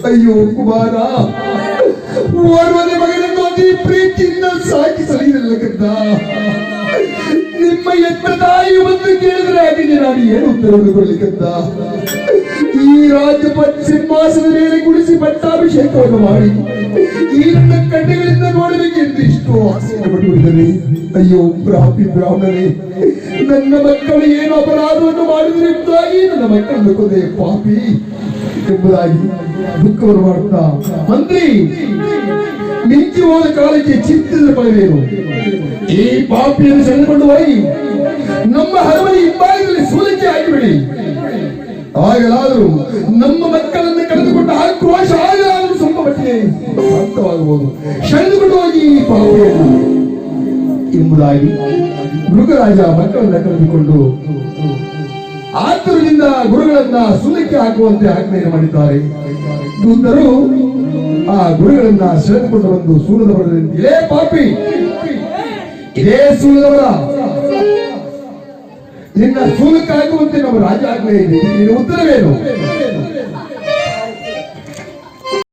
ಅಯ್ಯೋ ಕುಮಾರ, ಓರ್ವನೇ ಮಗನನ್ನು ಅತಿ ಪ್ರೀತಿಯಿಂದ ಸಾಕಿ ಸಲಿಯಲ್ಲ ಕಂದ. ನಿಮ್ಮ ಎತ್ತ ತಾಯಿ ಒಂದು ಕೇಳಿದ್ರೆ ಅದಕ್ಕೆ ನಾನು ಏನು ಉತ್ತರವನ್ನು ಕೊಡ್ಲಿಕ್ಕಂತ. ಈ ರಾಜ್ಯ ಸಿಂಹಾಸನದ ಮೇಲೆ ಕುಡಿಸಿ ಪಟ್ಟಾಭಿಷೇಕವನ್ನು ಮಾಡಿ ಈ ನನ್ನ ಕಣ್ಣುಗಳಿಂದ ನೋಡಬೇಕೆಂದು ಇಷ್ಟು ಆಸೆಯನ್ನು ಪಟ್ಟುಬಿಟ್ಟಿದ್ದೇನೆ. ಅಯ್ಯೋ ಬ್ರಾಹ್ಮಣರೇ, ನನ್ನ ಮಕ್ಕಳು ಏನು ಅಪರಾಧವನ್ನು ಮಾಡಿದ್ರಿಂದಾಗಿ ನನ್ನ ಮಕ್ಕಳನ್ನು ಕೊಂದೆ ಪಾಪಿ ಎಂಬುದಾಗಿ ದುಃಖವನ್ನು ಮಾಡುತ್ತಾ, ಮಂತ್ರಿ ಮಿಂಚಿ ಹೋದ ಕಾಲಕ್ಕೆ ಚಿಂತಿಸಿದ ಫಲವೇನು? ಈ ಪಾಪಿಯನ್ನು ಸೆಳೆದುಕೊಂಡು ಹೋಗಿ ನಮ್ಮ ಅರಮನೆ ಹಿಂಭಾಗದಲ್ಲಿ ಸೂಲಕ್ಕೆ ಹಾಕಿಬಿಡಿ. ಆಗಲಾದರೂ ನಮ್ಮ ಮಕ್ಕಳನ್ನು ಕಳೆದುಕೊಂಡ ಆಕ್ರೋಶ ಆಗಲಾದರೂ ಸ್ವಲ್ಪ ಮಟ್ಟಿಗೆ ಶಾಂತವಾಗಬಹುದು. ಸೆಳೆದುಕೊಂಡು ಹೋಗಿ ಈ ಪಾಪಿಯನ್ನು ಎಂಬುದಾಗಿ ಮೃಗರಾಜ ಮಕ್ಕಳನ್ನ ಕಳೆದುಕೊಂಡು ಆತುರದಿಂದ ಗುರುಗಳನ್ನ ಸೂಲಕ್ಕೆ ಹಾಕುವಂತೆ ಆಜ್ಞೆಯನ್ನು ಮಾಡಿದ್ದಾರೆ. ದೂತರು ಆ ಗುರುಗಳನ್ನ ಸೆಳೆದುಕೊಂಡು ಬಂದು ಸೂಲದವರ, ಇದೇ ಪಾಪಿ, ಇದೇ ಸೂಲದವರ, ನಿನ್ನ ಸೂಲಕ್ಕೆ ಹಾಕುವಂತೆ ನಮ್ಮ ರಾಜ ಆಜ್ಞೆ ಇದೆ, ನಿನ್ನ ಉತ್ತರವೇನು?